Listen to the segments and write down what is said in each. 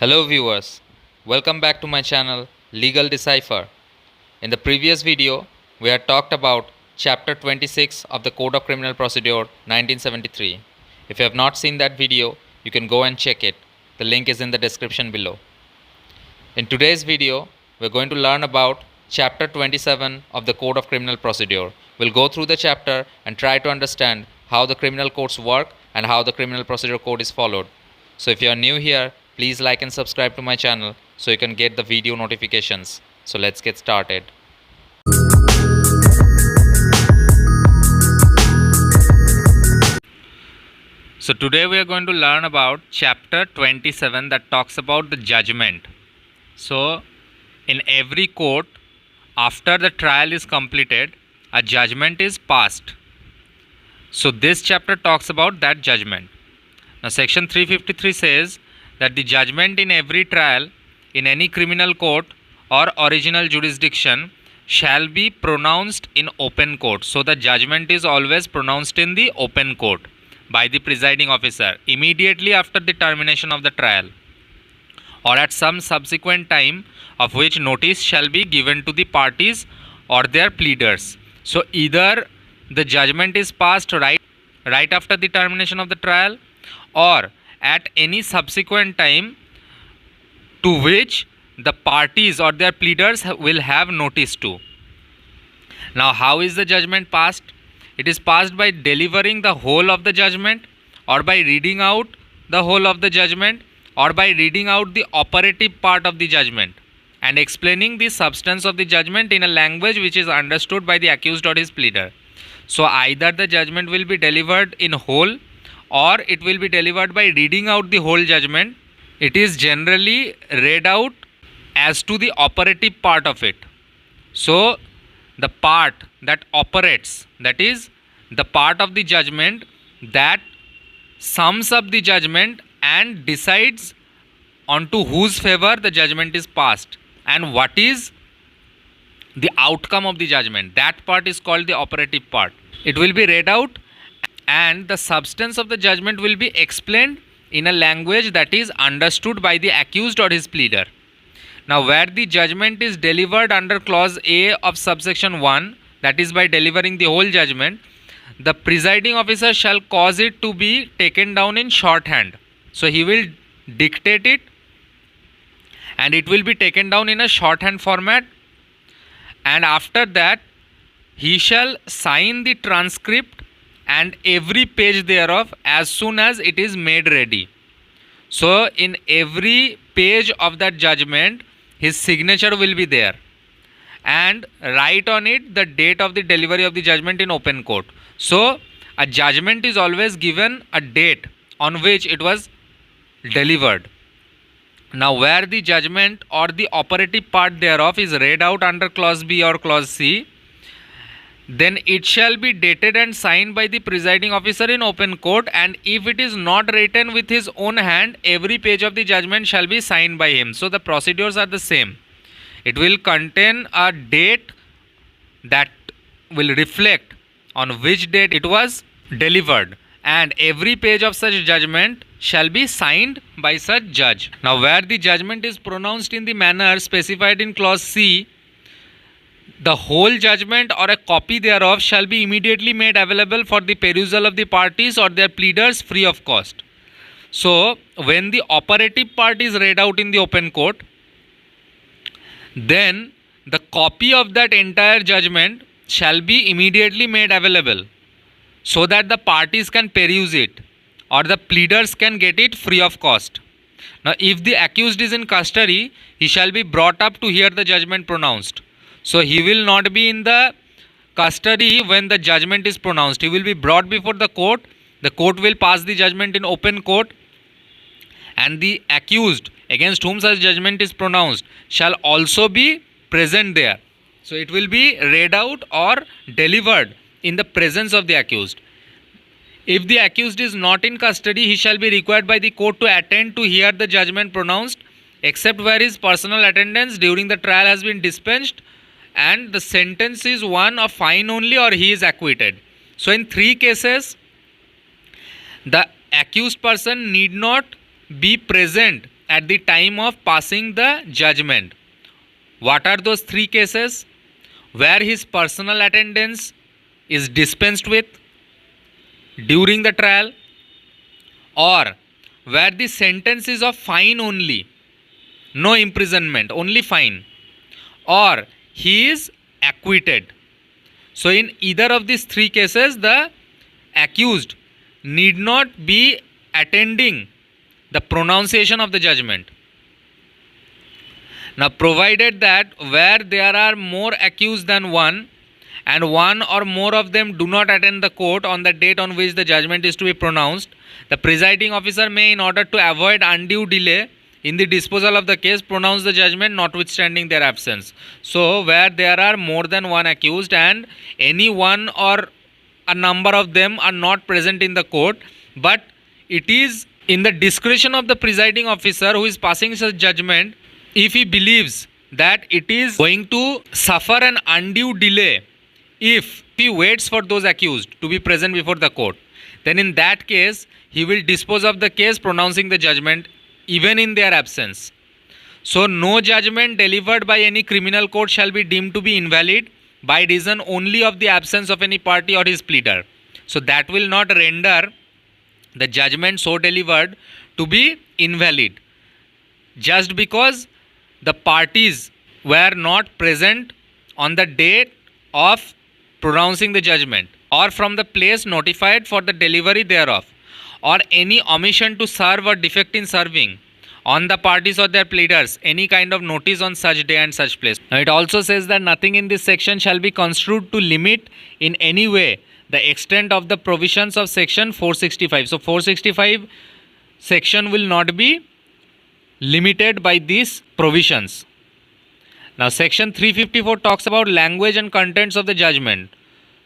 Hello viewers, welcome back to my channel Legal Decipher. In the previous video, we had talked about chapter 26 of the Code of Criminal Procedure 1973. If you have not seen that video, you can go and check it. The link is in the description below. In today's video, we are going to learn about chapter 27 of the Code of Criminal Procedure. We'll go through the chapter and try to understand how the criminal codes work and how the criminal procedure code is followed. So if you are new here, please like and subscribe to my channel so you can get the video notifications. So let's get started. So today we are going to learn about chapter 27 that talks about the judgment. So in every court, after the trial is completed, a judgment is passed. So this chapter talks about that judgment. Now section 353 says that the judgment in every trial in any criminal court or original jurisdiction shall be pronounced in open court. So the judgment is always pronounced in the open court by the presiding officer immediately after the termination of the trial, or at some subsequent time of which notice shall be given to the parties or their pleaders. So either the judgment is passed right after the termination of the trial, or at any subsequent time to which the parties or their pleaders will have notice to. Now how is the judgment passed? It is passed by delivering the whole of the judgment, or by reading out the whole of the judgment, or by reading out the operative part of the judgment and explaining the substance of the judgment in a language which is understood by the accused or his pleader. So either the judgment will be delivered in whole, or it will be delivered by reading out the whole judgment. It is generally read out as to the operative part of it. So the part that operates, that is the part of the judgment that sums up the judgment and decides onto whose favor the judgment is passed and what is the outcome of the judgment, that part is called the operative part. It will be read out and the substance of the judgment will be explained in a language that is understood by the accused or his pleader. Now where the judgment is delivered under clause A of subsection 1, that is by delivering the whole judgment, the presiding officer shall cause it to be taken down in shorthand. So he will dictate it and it will be taken down in a shorthand format, and after that he shall sign the transcript and every page thereof as soon as it is made ready. So in every page of that judgment his signature will be there, and write on it the date of the delivery of the judgment in open court. So a judgment is always given a date on which it was delivered. Now where the judgment or the operative part thereof is read out under clause B or clause C, then it shall be dated and signed by the presiding officer in open court, and if it is not written with his own hand, every page of the judgment shall be signed by him. So the procedures are the same. It will contain a date that will reflect on which date it was delivered, and every page of such judgment shall be signed by such judge. Now where the judgment is pronounced in the manner specified in clause C, the whole judgment or a copy thereof shall be immediately made available for the perusal of the parties or their pleaders free of cost. So when the operative part is read out in the open court, then the copy of that entire judgment shall be immediately made available so that the parties can peruse it or the pleaders can get it free of cost. Now if the accused is in custody, he shall be brought up to hear the judgment pronounced. So he will not be in the custody when the judgment is pronounced. He will be brought before the court. The court will pass the judgment in open court, and the accused against whom such judgment is pronounced shall also be present there. So it will be read out or delivered in the presence of the accused. If the accused is not in custody, he shall be required by the court to attend to hear the judgment pronounced, except where his personal attendance during the trial has been dispensed and the sentence is one of fine only, or he is acquitted. So in three cases the accused person need not be present at the time of passing the judgment. What are those three cases? Where his personal attendance is dispensed with during the trial, or where the sentence is of fine only, no imprisonment, only fine, or he is acquitted. So in either of these three cases, the accused need not be attending the pronunciation of the judgment. Now, provided that where there are more accused than one, and one or more of them do not attend the court on the date on which the judgment is to be pronounced, the presiding officer may, in order to avoid undue delay in the disposal of the case, pronounce the judgment notwithstanding their absence. So, where there are more than one accused and any one or a number of them are not present in the court, but it is in the discretion of the presiding officer who is passing such judgment, if he believes that it is going to suffer an undue delay if he waits for those accused to be present before the court, then in that case he will dispose of the case pronouncing the judgment even in their absence. So no judgment delivered by any criminal court shall be deemed to be invalid by reason only of the absence of any party or his pleader. So that will not render the judgment so delivered to be invalid just because the parties were not present on the date of pronouncing the judgment, or from the place notified for the delivery thereof, or any omission to serve or defect in serving on the parties or their pleaders any kind of notice on such day and such place. Now it also says that nothing in this section shall be construed to limit in any way the extent of the provisions of section 465. So 465 section will not be limited by these provisions. Now section 354 talks about language and contents of the judgment.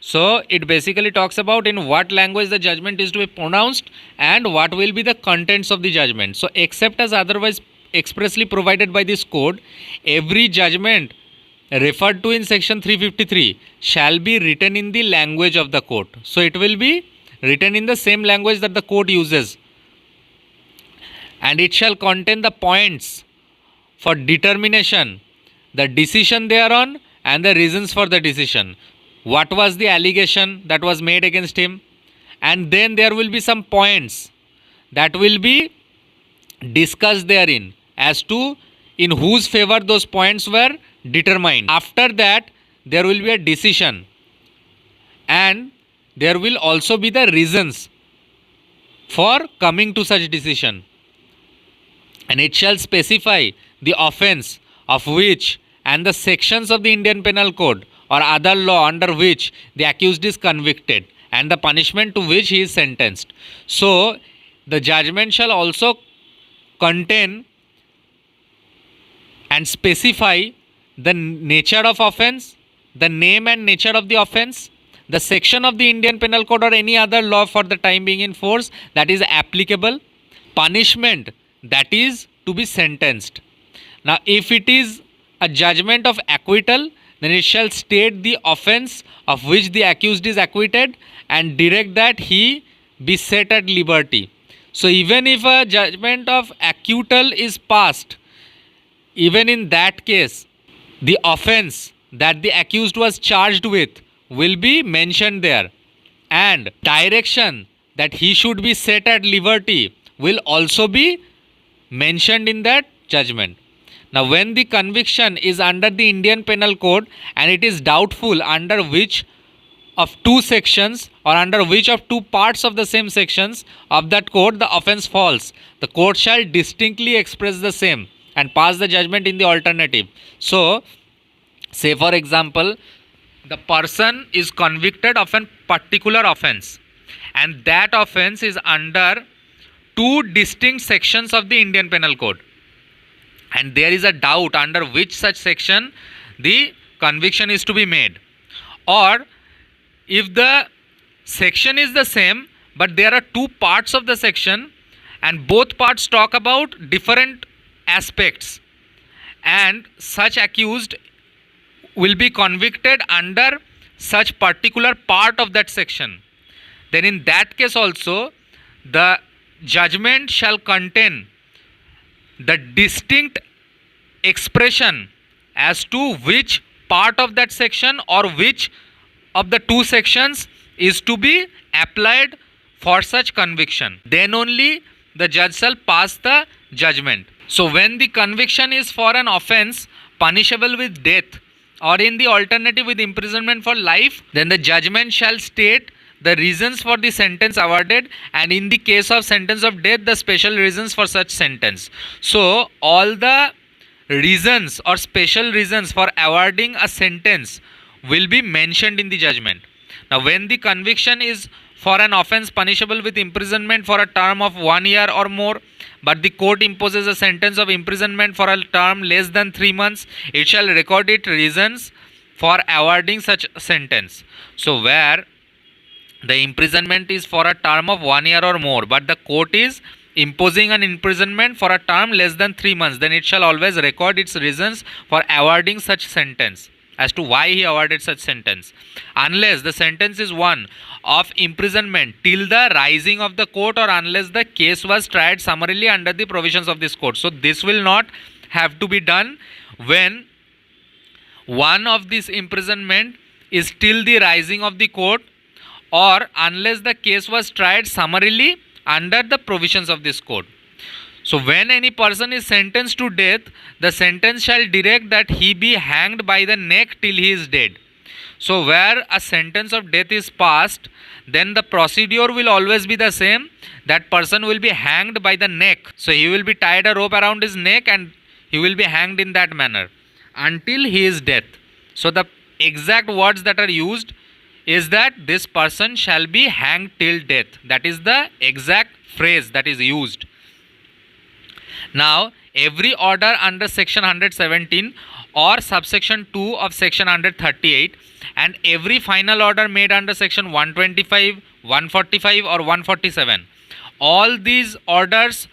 So it basically talks about in what language the judgment is to be pronounced and what will be the contents of the judgment. So except as otherwise expressly provided by this code, every judgment referred to in section 353 shall be written in the language of the court. So it will be written in the same language that the court uses, and it shall contain the points for determination, the decision thereon, and the reasons for the decision. What was the allegation that was made against him, and then there will be some points that will be discussed therein as to in whose favor those points were determined. After that, there will be a decision, and there will also be the reasons for coming to such decision, and it shall specify the offence of which and the sections of the Indian Penal Code or other law under which the accused is convicted and the punishment to which he is sentenced. So the judgment shall also contain and specify the nature of offence, the name and nature of the offence, the section of the Indian Penal Code or any other law for the time being in force that is applicable, punishment that is to be sentenced. Now if it is a judgment of acquittal, then it shall state the offence of which the accused is acquitted and direct that he be set at liberty. So even if a judgment of acquittal is passed, even in that case, the offence that the accused was charged with will be mentioned there, and direction that he should be set at liberty will also be mentioned in that judgment. Now when the conviction is under the Indian Penal Code and it is doubtful under which of two sections or under which of two parts of the same sections of that code the offence falls, the court shall distinctly express the same and pass the judgment in the alternative. So say for example, the person is convicted of a particular offence, and that offence is under two distinct sections of the Indian Penal Code, and there is a doubt under which such section the conviction is to be made. Or if the section is the same but there are two parts of the section and both parts talk about different aspects, and such accused will be convicted under such particular part of that section, then in that case also the judgment shall contain the distinct expression as to which part of that section or which of the two sections is to be applied for such conviction. Then only the judge shall pass the judgment. So when the conviction is for an offence punishable with death or in the alternative with imprisonment for life, then the judgment shall state the reasons for the sentence awarded, and in the case of sentence of death, the special reasons for such sentence. So all the reasons or special reasons for awarding a sentence will be mentioned in the judgment. Now when the conviction is for an offence punishable with imprisonment for a term of 1 year or more, but the court imposes a sentence of imprisonment for a term less than 3 months, it shall record its reasons for awarding such sentence. So where the imprisonment is for a term of 1 year or more, but the court is imposing an imprisonment for a term less than 3 months, then it shall always record its reasons for awarding such sentence as to why he awarded such sentence, unless the sentence is one of imprisonment till the rising of the court or unless the case was tried summarily under the provisions of this court. So this will not have to be done when one of this imprisonment is till the rising of the court or unless the case was tried summarily under the provisions of this code. So when any person is sentenced to death, the sentence shall direct that he be hanged by the neck till he is dead. So where a sentence of death is passed, then the procedure will always be the same. That person will be hanged by the neck. So he will be tied a rope around his neck and he will be hanged in that manner until he is dead. So the exact words that are used is that this person shall be hanged till death. That is the exact phrase that is used. Now, every order under section 117 or subsection 2 of section 138 and every final order made under section 125, 145 or 147, all these orders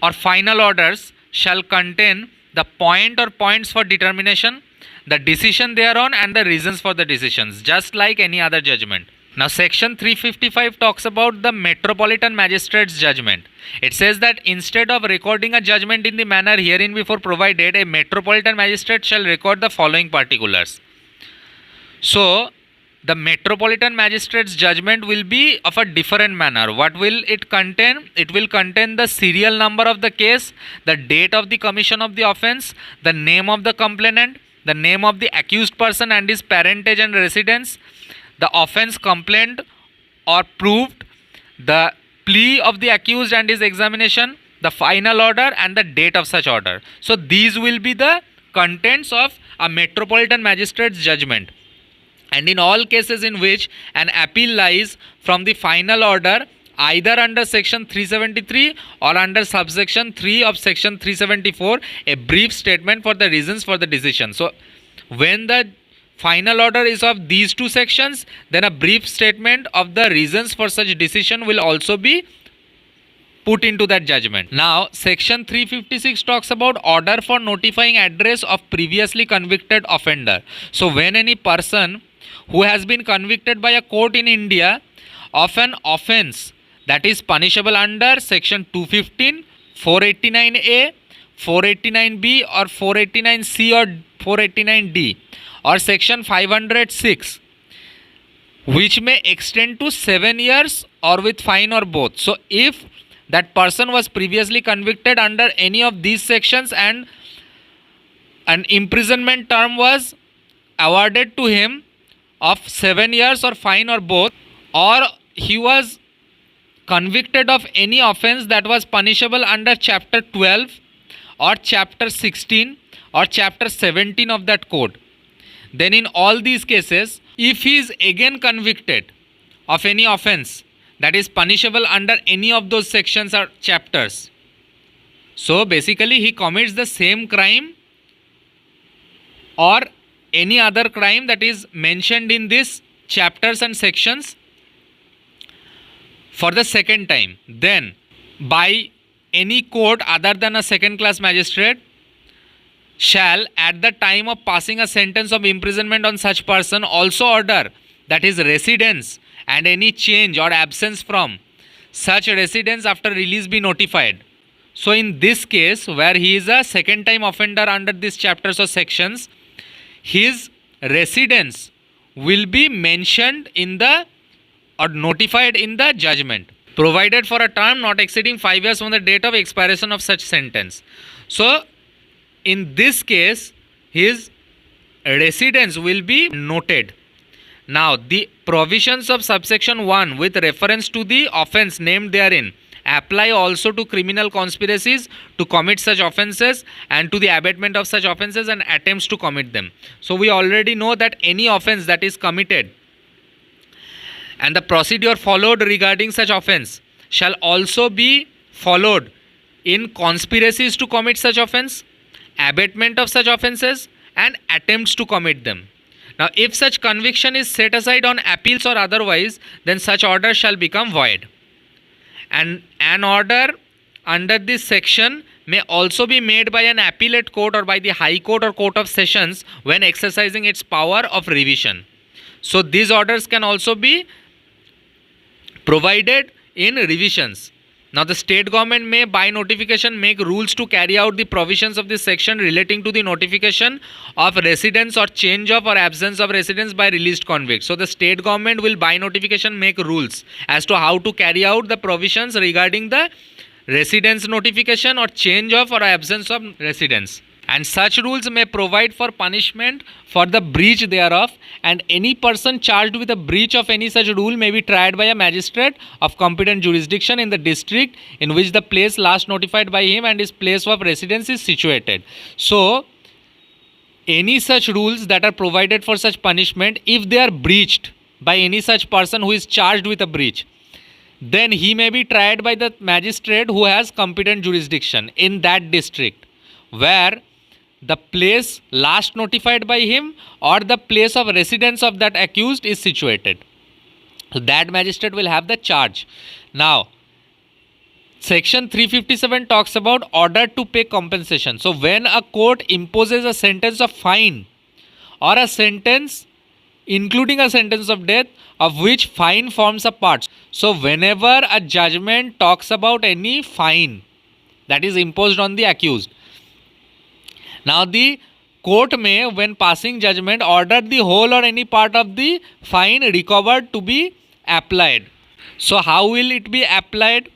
or final orders shall contain the point or points for determination, the decision thereon and the reasons for the decisions, just like any other judgment. Now section 355 talks about the Metropolitan Magistrate's judgment. It says that instead of recording a judgment in the manner herein before provided, a Metropolitan Magistrate shall record the following particulars. So the Metropolitan Magistrate's judgment will be of a different manner. What will it contain? It will contain the serial number of the case, the date of the commission of the offence, the name of the complainant, the name of the accused person and his parentage and residence, the offence complained or proved, the plea of the accused and his examination, the final order and the date of such order. So these will be the contents of a Metropolitan Magistrate's judgment. And in all cases in which an appeal lies from the final order either under section 373 or under subsection 3 of section 374, a brief statement for the reasons for the decision. So when the final order is of these two sections, then a brief statement of the reasons for such decision will also be put into that judgment. Now section 356 talks about order for notifying address of previously convicted offender. So when any person who has been convicted by a court in India of an offence that is punishable under section 215, 489A, 489B or 489C or 489D or section 506, which may extend to 7 years or with fine or both. So if that person was previously convicted under any of these sections and an imprisonment term was awarded to him of 7 years or fine or both, or he was convicted of any offence that was punishable under chapter 12 or chapter 16 or chapter 17 of that code, then in all these cases, if he is again convicted of any offence that is punishable under any of those sections or chapters, so basically he commits the same crime or any other crime that is mentioned in these chapters and sections for the second time, then by any court other than a second class magistrate shall at the time of passing a sentence of imprisonment on such person also order that his residence and any change or absence from such residence after release be notified. So in this case, where he is a second time offender under these chapters or sections, his residence will be mentioned in the or notified in the judgment, provided for a term not exceeding 5 years from the date of expiration of such sentence. So in this case, his residence will be noted. Now the provisions of subsection 1 with reference to the offence named therein apply also to criminal conspiracies to commit such offences and to the abatement of such offences and attempts to commit them. So we already know that any offence that is committed and the procedure followed regarding such offence shall also be followed in conspiracies to commit such offence, abatement of such offences and attempts to commit them. Now if such conviction is set aside on appeals or otherwise, then such order shall become void. And an order under this section may also be made by an appellate court or by the High Court or Court of Sessions when exercising its power of revision. So these orders can also be provided in revisions. Now the state government may by notification make rules to carry out the provisions of this section relating to the notification of residence or change of or absence of residence by released convicts. So the state government will by notification make rules as to how to carry out the provisions regarding the residence notification or change of or absence of residence. And such rules may provide for punishment for the breach thereof, and any person charged with a breach of any such rule may be tried by a magistrate of competent jurisdiction in the district in which the place last notified by him and his place of residence is situated. So any such rules that are provided for such punishment, if they are breached by any such person who is charged with a breach, then he may be tried by the magistrate who has competent jurisdiction in that district where the place last notified by him or the place of residence of that accused is situated. So that magistrate will have the charge. Now, section 357 talks about order to pay compensation. So when a court imposes a sentence of fine or a sentence including a sentence of death of which fine forms a part. So whenever a judgment talks about any fine that is imposed on the accused, now the court may, when passing judgment, order the whole or any part of the fine recovered to be applied. So how will it be applied?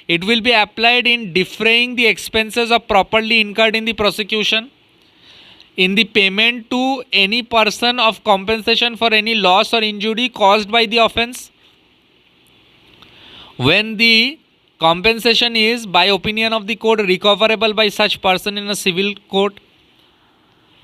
It will be applied in defraying the expenses of properly incurred in the prosecution, in the payment to any person of compensation for any loss or injury caused by the offence, when the compensation is, by opinion of the court, recoverable by such person in a civil court,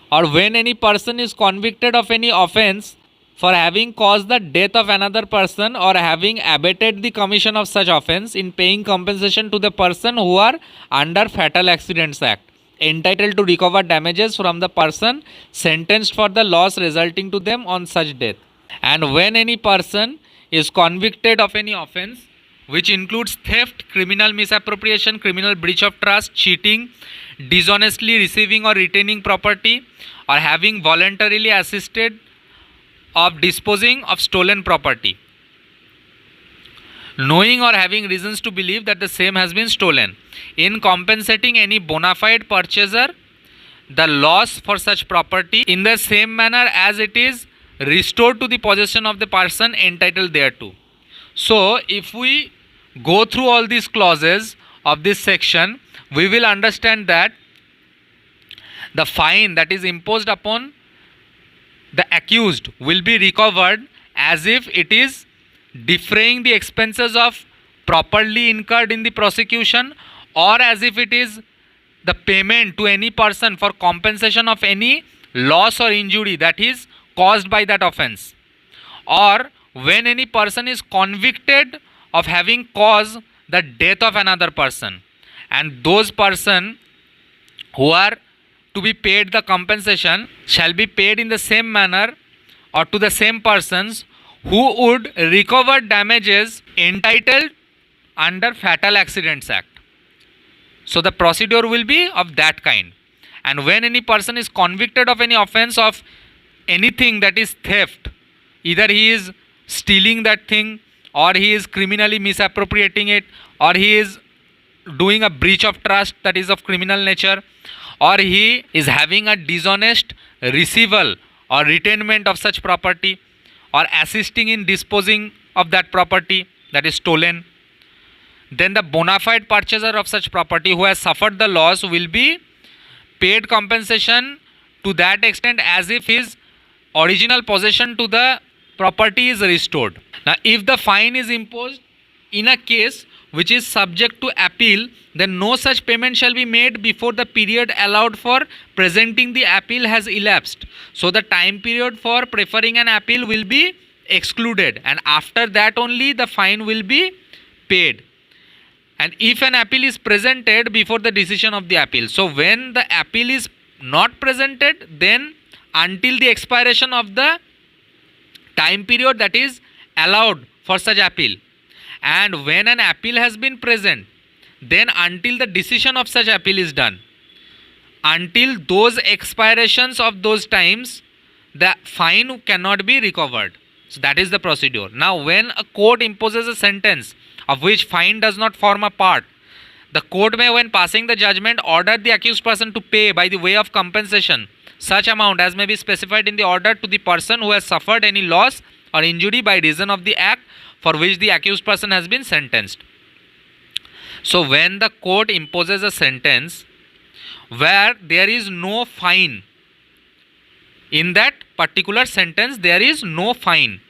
or when any person is convicted of any offence for having caused the death of another person or having abated the commission of such offence in paying compensation to the person who are under Fatal Accidents Act, entitled to recover damages from the person sentenced for the loss resulting to them on such death. And when any person is convicted of any offence which includes theft, criminal misappropriation, criminal breach of trust, cheating, dishonestly receiving or retaining property, or having voluntarily assisted of disposing of stolen property, knowing or having reasons to believe that the same has been stolen, in compensating any bona fide purchaser the loss for such property in the same manner as it is restored to the possession of the person entitled thereto. So if we go through all these clauses of this section, we will understand that the fine that is imposed upon the accused will be recovered as if it is defraying the expenses of properly incurred in the prosecution, or as if it is the payment to any person for compensation of any loss or injury that is caused by that offence, or when any person is convicted of having caused the death of another person, and those person who are to be paid the compensation shall be paid in the same manner or to the same persons who would recover damages entitled under Fatal Accidents Act. So the procedure will be of that kind. And when any person is convicted of any offence of anything that is theft, either he is stealing that thing, or he is criminally misappropriating it, or he is doing a breach of trust that is of criminal nature, or he is having a dishonest receival or retainment of such property, or assisting in disposing of that property that is stolen, then the bona fide purchaser of such property who has suffered the loss will be paid compensation to that extent as if his original possession to the property is restored. Now, if the fine is imposed in a case which is subject to appeal, then no such payment shall be made before the period allowed for presenting the appeal has elapsed. So the time period for preferring an appeal will be excluded, and after that only the fine will be paid. And if an appeal is presented before the decision of the appeal, so when the appeal is not presented, then until the expiration of the time period that is allowed for such appeal, and when an appeal has been present, then until the decision of such appeal is done, until those expirations of those times, the fine cannot be recovered. So that is the procedure. Now, when a court imposes a sentence of which fine does not form a part, the court may, when passing the judgment, order the accused person to pay by the way of compensation such amount as may be specified in the order to the person who has suffered any loss or injury by reason of the act for which the accused person has been sentenced. So when the court imposes a sentence where there is no fine, in that particular sentence there is no fine,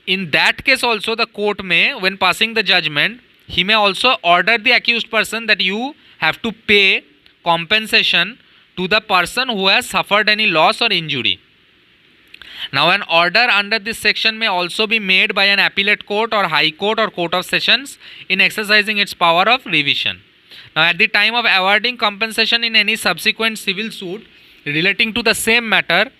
in that case also the court may, when passing the judgment, he may also order the accused person that you have to pay compensation to the person who has suffered any loss or injury. Now, an order under this section may also be made by an appellate court or high court or court of sessions in exercising its power of revision. Now, at the time of awarding compensation in any subsequent civil suit relating to the same matter,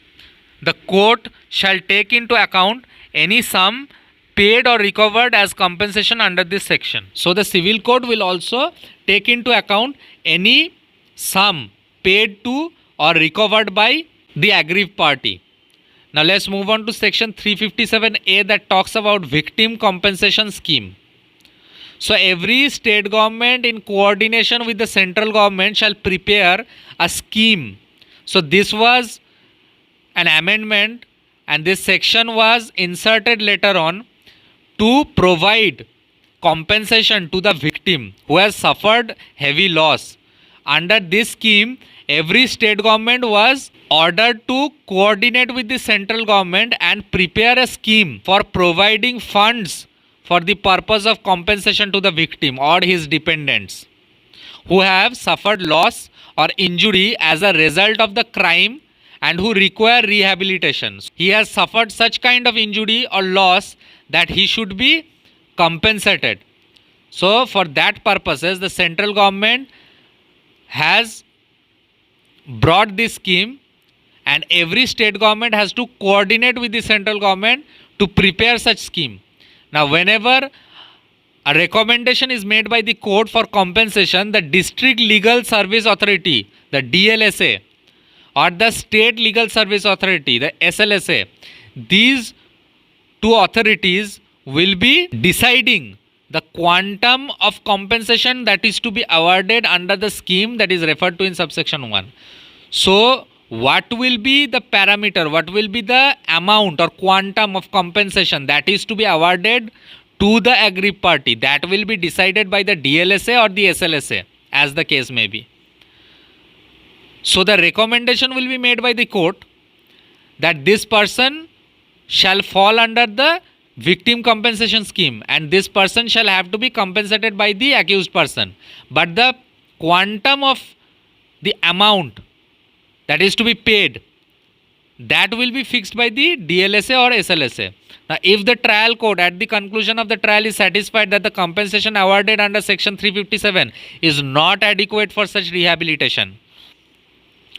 the court shall take into account any sum paid or recovered as compensation under this section. So the civil court will also take into account any sum paid to or recovered by the aggrieved party. Now let's move on to section 357A that talks about victim compensation scheme. So every state government in coordination with the central government shall prepare a scheme. So this was an amendment, and this section was inserted later on to provide compensation to the victim who has suffered heavy loss. Under this scheme, every state government was ordered to coordinate with the central government and prepare a scheme for providing funds for the purpose of compensation to the victim or his dependents who have suffered loss or injury as a result of the crime and who require rehabilitation. He has suffered such kind of injury or loss that he should be compensated. So for that purposes, the central government has brought this scheme, and every state government has to coordinate with the central government to prepare such scheme. Now whenever a recommendation is made by the court for compensation, the District Legal Service Authority, the DLSA, or the State Legal Service Authority, the SLSA, these two authorities will be deciding the quantum of compensation that is to be awarded under the scheme that is referred to in subsection 1. So what will be the parameter, what will be the amount or quantum of compensation that is to be awarded to the aggrieved party, that will be decided by the DLSA or the SLSA as the case may be. So the recommendation will be made by the court that this person shall fall under the victim compensation scheme and this person shall have to be compensated by the accused person. But the quantum of the amount that is to be paid, that will be fixed by the DLSA or SLSA. Now, if the trial court at the conclusion of the trial is satisfied that the compensation awarded under section 357 is not adequate for such rehabilitation.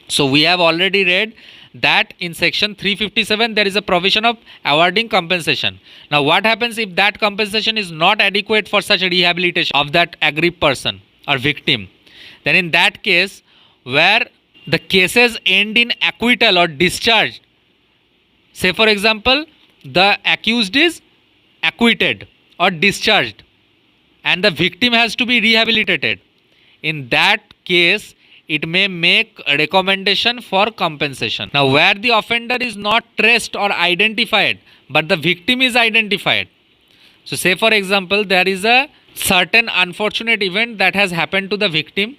So we have already read that in section 357 there is a provision of awarding compensation. Now what happens if that compensation is not adequate for such a rehabilitation of that aggrieved person or victim? Then in that case, where the cases end in acquittal or discharge, say for example the accused is acquitted or discharged and the victim has to be rehabilitated, in that case it may make a recommendation for compensation. Now, where the offender is not traced or identified, but the victim is identified. So, say for example, there is a certain unfortunate event that has happened to the victim,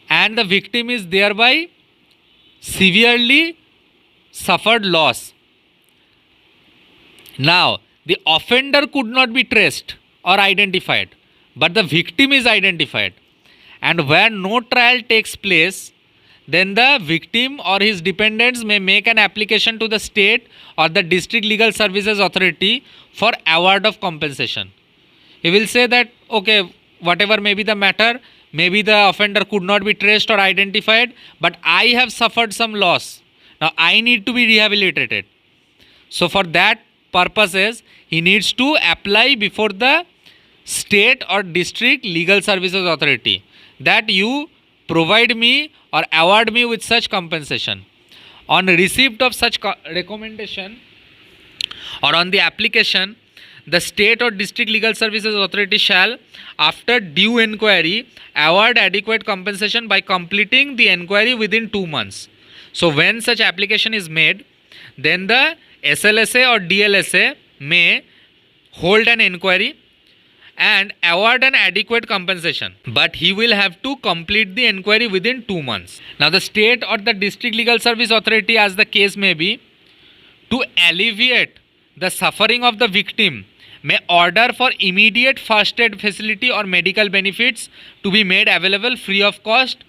and the victim is thereby severely suffered loss. Now, the offender could not be traced or identified, but the victim is identified. And where no trial takes place, then the victim or his dependents may make an application to the state or the district legal services authority for award of compensation. He will say that, okay, whatever may be the matter, maybe the offender could not be traced or identified, but I have suffered some loss. Now I need to be rehabilitated. So for that purposes, he needs to apply before the state or district legal services authority that you provide me or award me with such compensation. On receipt of such recommendation or on the application, the state or district legal services authority shall, after due inquiry, award adequate compensation by completing the inquiry within 2 months. So when such application is made, then the SLSA or DLSA may hold an inquiry and award an adequate compensation, but he will have to complete the inquiry within 2 months. Now the state or the district legal service authority, as the case may be, to alleviate the suffering of the victim, may order for immediate first aid facility or medical benefits to be made available free of cost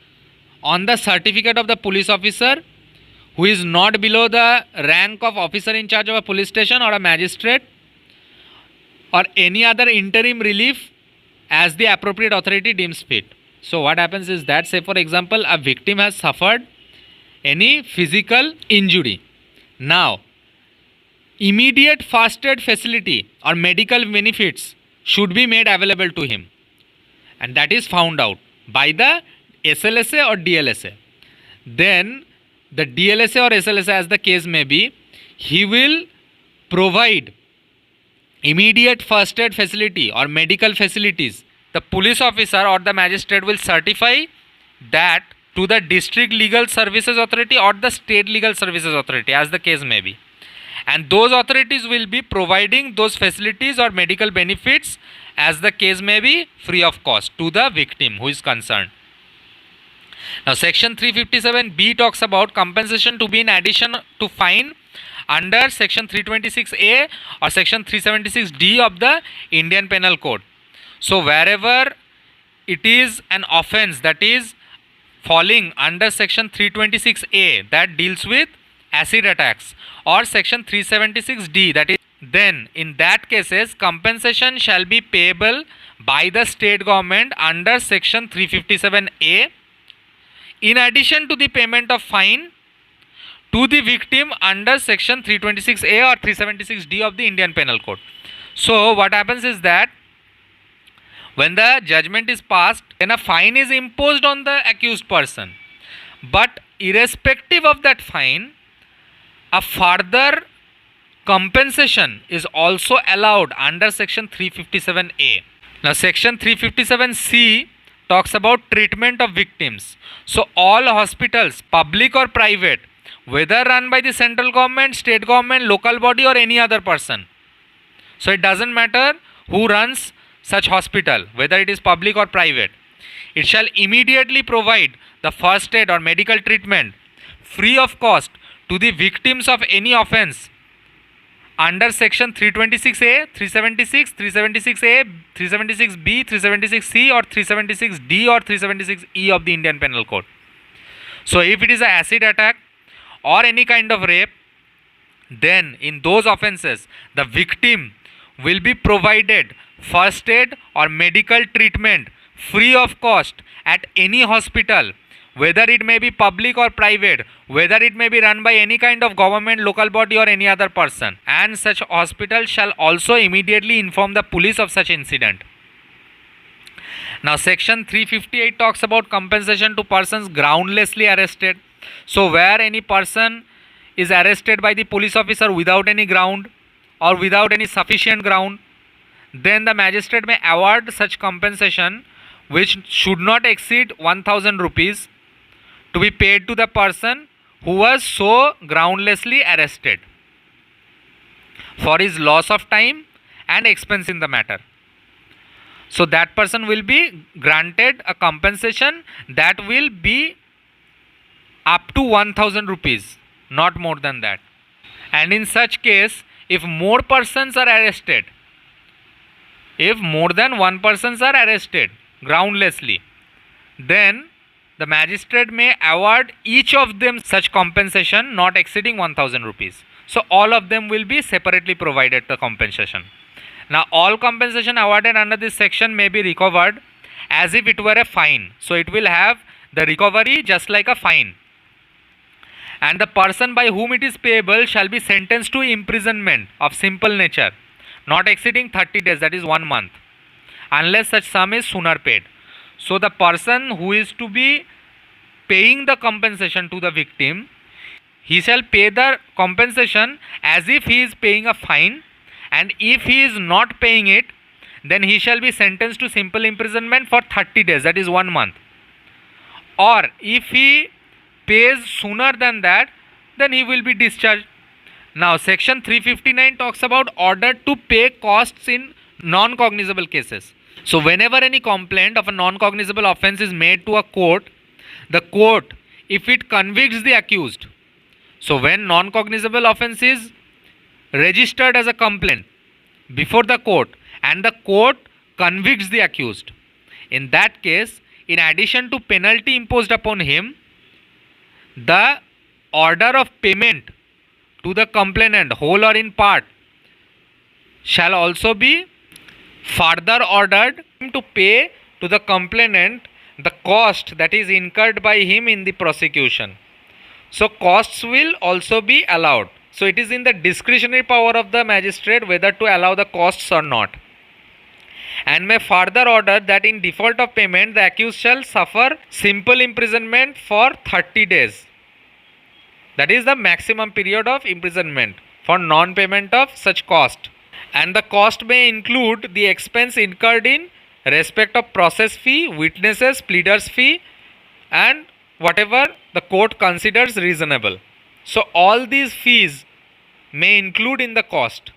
on the certificate of the police officer who is not below the rank of officer in charge of a police station or a magistrate, or any other interim relief as the appropriate authority deems fit. So what happens is that, say for example, a victim has suffered any physical injury. Now, immediate first aid facility or medical benefits should be made available to him, and that is found out by the SLSA or DLSA. Then the DLSA or SLSA, as the case may be, he will provide immediate first aid facility or medical facilities. The police officer or the magistrate will certify that to the district legal services authority or the state legal services authority, as the case may be, and those authorities will be providing those facilities or medical benefits, as the case may be, free of cost to the victim who is concerned. Now section 357B talks about compensation to be in addition to fine under section 326A or section 376D of the Indian Penal Code. So wherever it is an offence that is falling under section 326A that deals with acid attacks, or section 376D, that is, then in that cases compensation shall be payable by the state government under section 357A in addition to the payment of fine to the victim under section 326A or 376D of the Indian Penal Code. So what happens is that when the judgment is passed, then a fine is imposed on the accused person, but irrespective of that fine, a further compensation is also allowed under section 357A. Now section 357C talks about treatment of victims. So all hospitals, public or private, whether run by the central government, state government, local body or any other person, so it doesn't matter who runs such hospital, whether it is public or private, it shall immediately provide the first aid or medical treatment free of cost to the victims of any offence under section 326A, 376, 376A, 376B, 376C or 376D or 376E of the Indian Penal Code. So if it is an acid attack or any kind of rape, then in those offences the victim will be provided first aid or medical treatment free of cost at any hospital, whether it may be public or private, whether it may be run by any kind of government, local body or any other person, and such hospital shall also immediately inform the police of such incident. Now section 358 talks about compensation to persons groundlessly arrested. So where any person is arrested by the police officer without any ground or without any sufficient ground, then the magistrate may award such compensation which should not exceed 1000 rupees to be paid to the person who was so groundlessly arrested for his loss of time and expense in the matter. So that person will be granted a compensation that will be up to 1000 rupees, not more than that. And in such case, if more persons are arrested, if more than one persons are arrested groundlessly, then the magistrate may award each of them such compensation not exceeding 1000 rupees. So all of them will be separately provided the compensation. Now all compensation awarded under this section may be recovered as if it were a fine. So it will have the recovery just like a fine. And the person by whom it is payable shall be sentenced to imprisonment of simple nature, not exceeding 30 days, that is 1 month, unless such sum is sooner paid. So the person who is to be paying the compensation to the victim, he shall pay the compensation as if he is paying a fine, and if he is not paying it, then he shall be sentenced to simple imprisonment for 30 days, that is 1 month. Or if he pays sooner than that, then he will be discharged. Now section 359 talks about order to pay costs in non-cognizable cases. So whenever any complaint of a non-cognizable offence is made to a court, the court, if it convicts the accused, so when non-cognizable offence is registered as a complaint before the court and the court convicts the accused, in that case, in addition to penalty imposed upon him, the order of payment to the complainant, whole or in part, shall also be further ordered to pay to the complainant the cost that is incurred by him in the prosecution. So costs will also be allowed. So it is in the discretionary power of the magistrate whether to allow the costs or not, and may further order that in default of payment the accused shall suffer simple imprisonment for 30 days. That is the maximum period of imprisonment for non-payment of such cost. And the cost may include the expense incurred in respect of process fee, witnesses, pleaders fee, and whatever the court considers reasonable. So all these fees may include in the cost.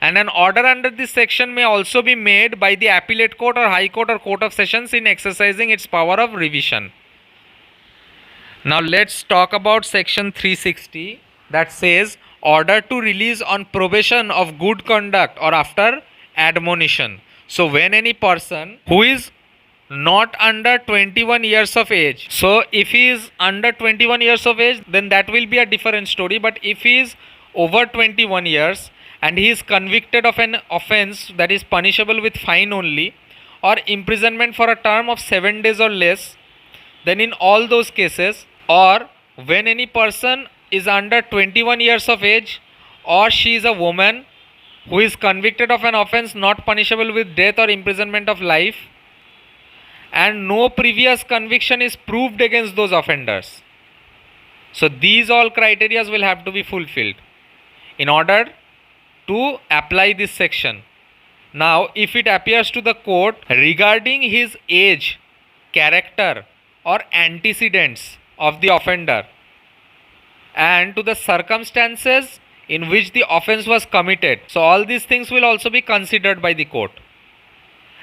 And an order under this section may also be made by the appellate court or high court or court of sessions in exercising its power of revision. Now let's talk about section 360 that says order to release on probation of good conduct or after admonition. So when any person who is not under 21 years of age, so if he is under 21 years of age, then that will be a different story. But if he is over 21 years and he is convicted of an offence that is punishable with fine only or imprisonment for a term of 7 days or less, then in all those cases, or when any person is under 21 years of age or she is a woman who is convicted of an offence not punishable with death or imprisonment of life, and no previous conviction is proved against those offenders. So these all criteria will have to be fulfilled in order to apply this section. Now if it appears to the court regarding his age, character or antecedents of the offender and to the circumstances in which the offence was committed, so all these things will also be considered by the court.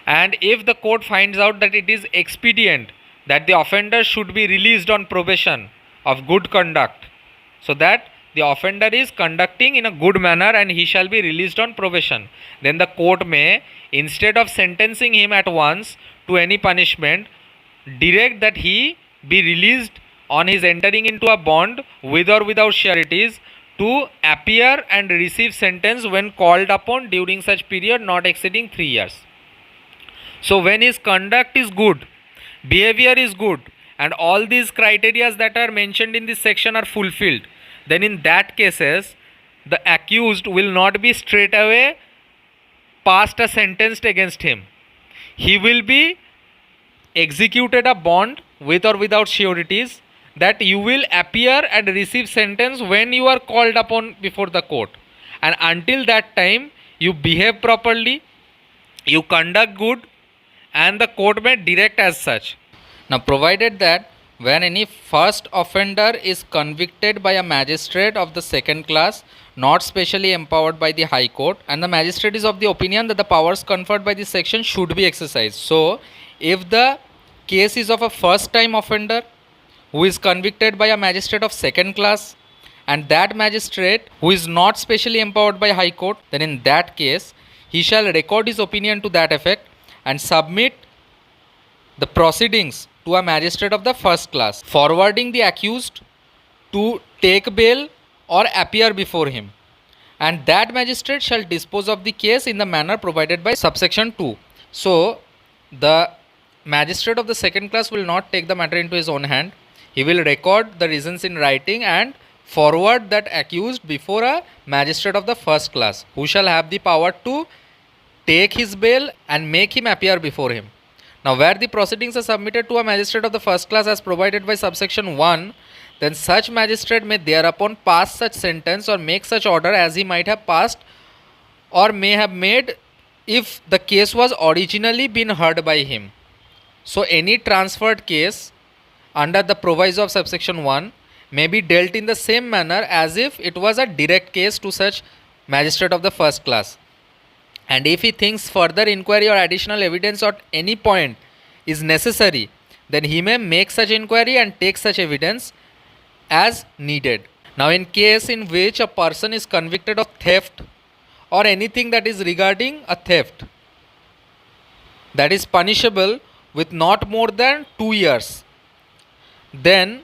And if the court finds out that it is expedient that the offender should be released on probation of good conduct, so that the offender is conducting in a good manner and he shall be released on probation, then the court may, instead of sentencing him at once to any punishment, direct that he be released on his entering into a bond with or without sureties to appear and receive sentence when called upon during such period not exceeding 3 years. So when his conduct is good, behavior is good, and all these criteria that are mentioned in this section are fulfilled, then in that cases the accused will not be straight away passed a sentence against him. He will be executed a bond with or without sureties that you will appear and receive sentence when you are called upon before the court, and until that time you behave properly, you conduct good, and the court may direct as such. Now, provided that when any first offender is convicted by a magistrate of the second class, not specially empowered by the High Court, and the magistrate is of the opinion that the powers conferred by this section should be exercised. So, if the case is of a first time offender who is convicted by a magistrate of second class, and that magistrate who is not specially empowered by High Court, then in that case he shall record his opinion to that effect and submit the proceedings to a magistrate of the first class, forwarding the accused to take bail or appear before him, and that magistrate shall dispose of the case in the manner provided by subsection 2. So, the magistrate of the second class will not take the matter into his own hand. He will record the reasons in writing and forward that accused before a magistrate of the first class, who shall have the power to take his bail and make him appear before him. Now, where the proceedings are submitted to a magistrate of the first class as provided by subsection 1, then such magistrate may thereupon pass such sentence or make such order as he might have passed or may have made if the case was originally been heard by him. So, any transferred case under the proviso of subsection 1 may be dealt in the same manner as if it was a direct case to such magistrate of the first class. And if he thinks further inquiry or additional evidence at any point is necessary, then he may make such inquiry and take such evidence as needed. Now, in case in which a person is convicted of theft or anything that is regarding a theft that is punishable with not more than 2 years, then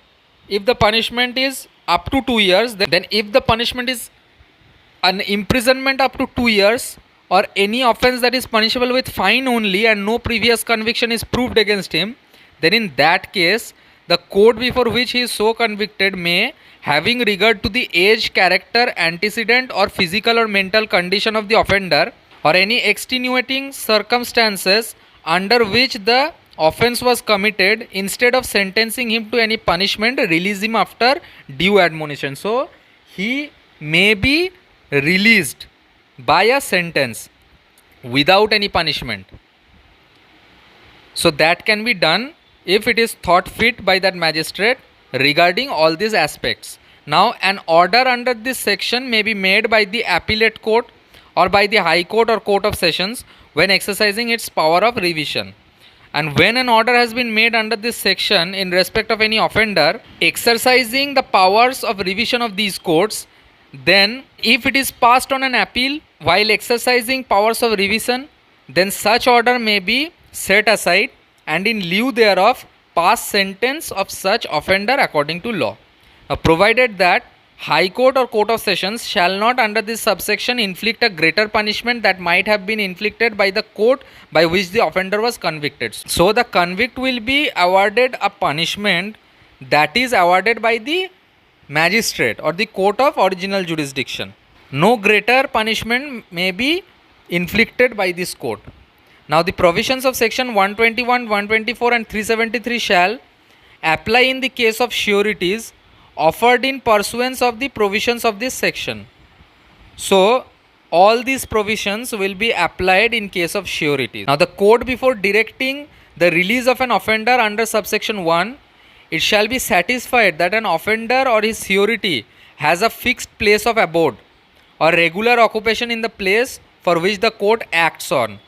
if the punishment is up to 2 years, then if the punishment is an imprisonment up to 2 years or any offense that is punishable with fine only and no previous conviction is proved against him, then in that case the court before which he is so convicted may, having regard to the age, character, antecedent or physical or mental condition of the offender or any extenuating circumstances under which the offense was committed, instead of sentencing him to any punishment, release him after due admonition. So, he may be released by a sentence without any punishment. So, that can be done if it is thought fit by that magistrate regarding all these aspects. Now, an order under this section may be made by the appellate court or by the High Court or Court of Sessions when exercising its power of revision. And when an order has been made under this section in respect of any offender exercising the powers of revision of these courts, then if it is passed on an appeal while exercising powers of revision, then such order may be set aside and in lieu thereof pass sentence of such offender according to law. Now, provided that High Court or Court of Sessions shall not under this subsection inflict a greater punishment that might have been inflicted by the court by which the offender was convicted. So, the convict will be awarded a punishment that is awarded by the magistrate or the court of original jurisdiction. No greater punishment may be inflicted by this court. Now, the provisions of section 121, 124 and 373 shall apply in the case of sureties offered in pursuance of the provisions of this section. So, all these provisions will be applied in case of sureties. Now, the court before directing the release of an offender under subsection 1, it shall be satisfied that an offender or his surety has a fixed place of abode or regular occupation in the place for which the court acts on,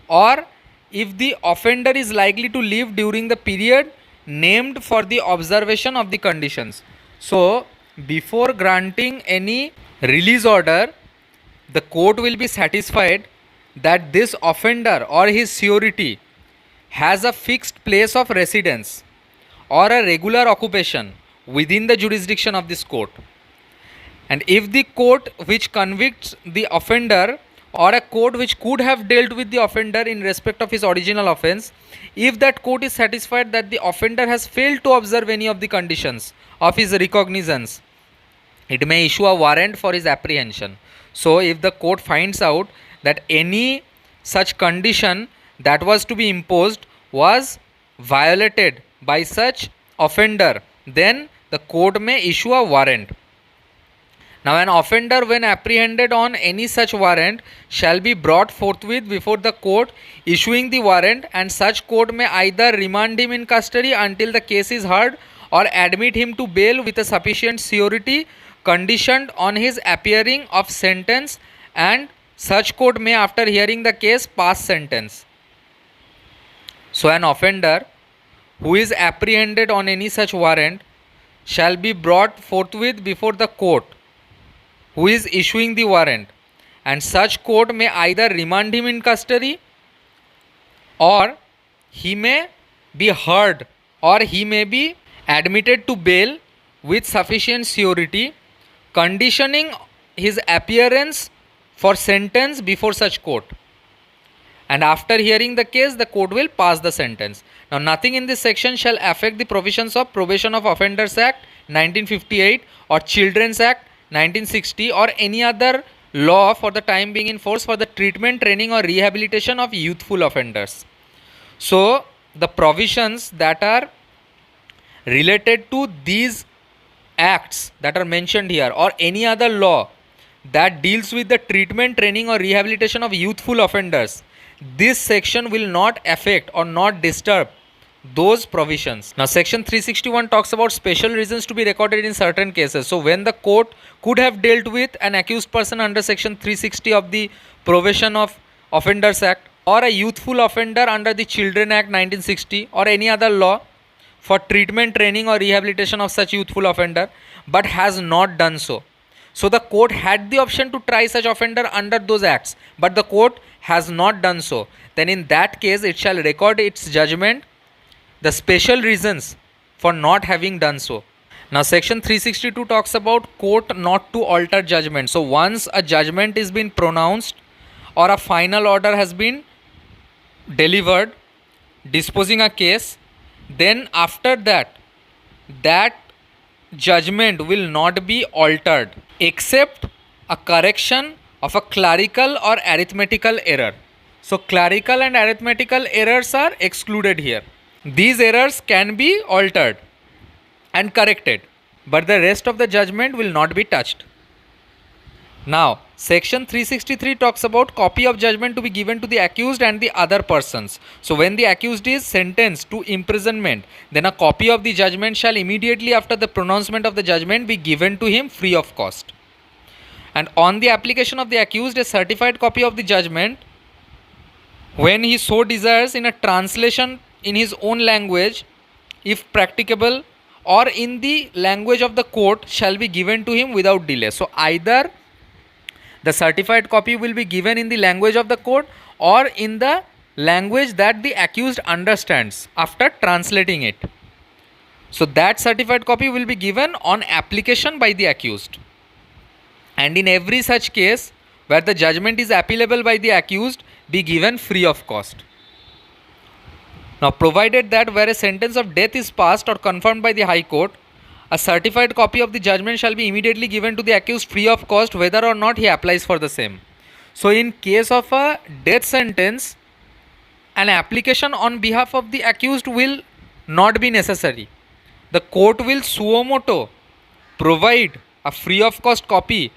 or if the offender is likely to live during the period named for the observation of the conditions. So, before granting any release order, the court will be satisfied that this offender or his surety has a fixed place of residence or a regular occupation within the jurisdiction of this court. And if the court which convicts the offender or a court which could have dealt with the offender in respect of his original offense, if that court is satisfied that the offender has failed to observe any of the conditions of his recognizance, it may issue a warrant for his apprehension. So, if the court finds out that any such condition that was to be imposed was violated by such offender, then the court may issue a warrant. Now, an offender, when apprehended on any such warrant, shall be brought forthwith before the court issuing the warrant, and such court may either remand him in custody until the case is heard or admit him to bail with a sufficient surety conditioned on his appearing of sentence, and such court may, after hearing the case, pass sentence. So, an offender who is apprehended on any such warrant shall be brought forthwith before the court who is issuing the warrant, and such court may either remand him in custody or he may be heard or he may be admitted to bail with sufficient surety conditioning his appearance for sentence before such court, and after hearing the case the court will pass the sentence. Now, nothing in this section shall affect the provisions of Probation of Offenders Act 1958 or Children's Act 1960 or any other law for the time being in force for the treatment, training or rehabilitation of youthful offenders. So, the provisions that are related to these acts that are mentioned here or any other law that deals with the treatment, training or rehabilitation of youthful offenders, this section will not affect or not disturb those provisions. Now, section 361 talks about special reasons to be recorded in certain cases. So, when the court could have dealt with an accused person under section 360 of the Probation of Offenders Act or a youthful offender under the Children Act 1960 or any other law for treatment, training or rehabilitation of such youthful offender, but has not done so. So, the court had the option to try such offender under those acts, but the court has not done so. Then in that case, it shall record its judgment the special reasons for not having done so. Now, section 362 talks about court not to alter judgment. So, once a judgment is been pronounced or a final order has been delivered disposing a case, then after that, that judgment will not be altered except a correction of a clerical or arithmetical error. So, clerical and arithmetical errors are excluded here. These errors can be altered and corrected, but the rest of the judgment will not be touched. Now, section 363 talks about copy of judgment to be given to the accused and the other persons. So, when the accused is sentenced to imprisonment, then a copy of the judgment shall immediately after the pronouncement of the judgment be given to him free of cost. And on the application of the accused, a certified copy of the judgment, when he so desires, in a translation in his own language, if practicable, or in the language of the court, shall be given to him without delay. So, either the certified copy will be given in the language of the court or in the language that the accused understands after translating it. So, that certified copy will be given on application by the accused. And in every such case where the judgment is appealable by the accused, be given free of cost. Now, provided that where a sentence of death is passed or confirmed by the High Court, a certified copy of the judgment shall be immediately given to the accused free of cost whether or not he applies for the same. So, in case of a death sentence, an application on behalf of the accused will not be necessary. The court will suo motu provide a free of cost copy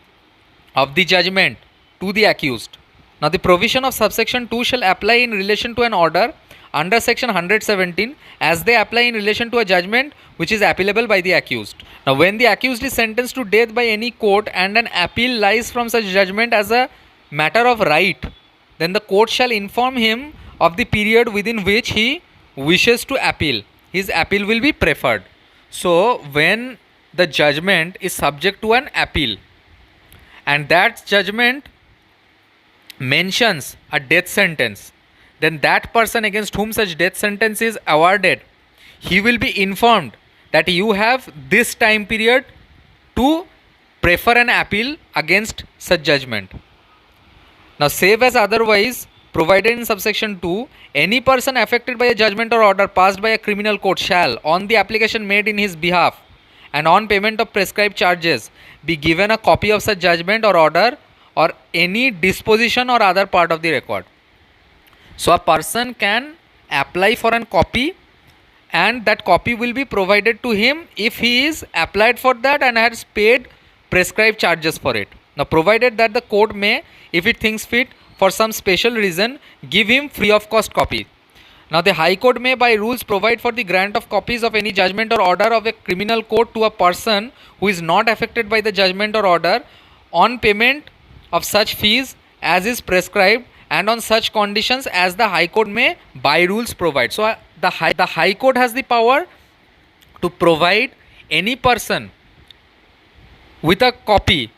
of the judgment to the accused. Now, the provision of subsection 2 shall apply in relation to an order under section 117 as they apply in relation to a judgment which is appealable by the accused. Now, when the accused is sentenced to death by any court and an appeal lies from such judgment as a matter of right, then the court shall inform him of the period within which he wishes to appeal. His appeal will be preferred. So, when the judgment is subject to an appeal and that judgment mentions a death sentence, then that person against whom such death sentence is awarded, he will be informed that you have this time period to prefer an appeal against such judgment. Now, save as otherwise provided in subsection 2, any person affected by a judgment or order passed by a criminal court shall, on the application made in his behalf and on payment of prescribed charges, be given a copy of such judgment or order or any disposition or other part of the record. So, a person can apply for a copy and that copy will be provided to him if he is applied for that and has paid prescribe charges for it. Now, provided that the court may, if it thinks fit, for some special reason, give him free of cost copy. Now, the High Court may, by rules, provide for the grant of copies of any judgment or order of a criminal court to a person who is not affected by the judgment or order on payment of such fees as is prescribed and on such conditions as the High Court may, by rules, provide. So, the High Court has the power to provide any person with a copy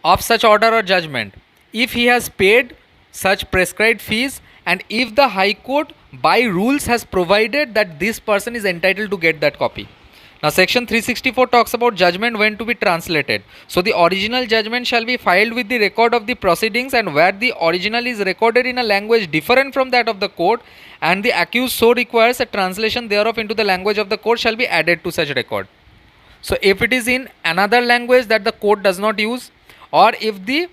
of such order or judgment if he has paid such prescribed fees and if the High Court by rules has provided that this person is entitled to get that copy. Now, section 364 talks about judgment when to be translated. So, the original judgment shall be filed with the record of the proceedings, and where the original is recorded in a language different from that of the court and the accused so requires, a translation thereof into the language of the court shall be added to such record. So, if it is in another language that the court does not use, or if the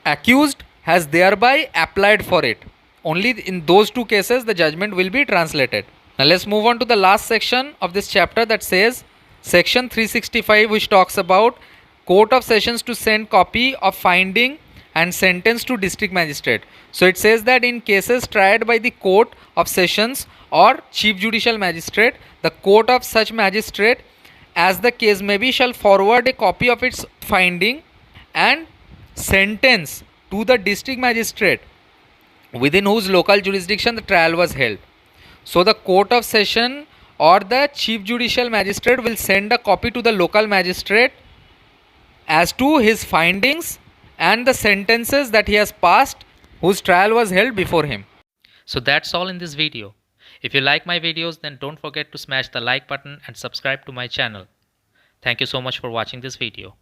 accused has thereby applied for it, only in those two cases the judgment will be translated. Now, let's move on to the last section of this chapter, that says section 365, which talks about Court of Sessions to send copy of finding and sentence to district magistrate. So, it says that in cases tried by the Court of Sessions or Chief Judicial Magistrate, the court of such magistrate, as the case may be, shall forward a copy of its finding and sentence to the district magistrate within whose local jurisdiction the trial was held. So, the Court of Session or the Chief Judicial Magistrate will send a copy to the local magistrate as to his findings and the sentences that he has passed whose trial was held before him. So that's all in this video. If you like my videos, then don't forget to smash the like button and subscribe to my channel. Thank you so much for watching this video.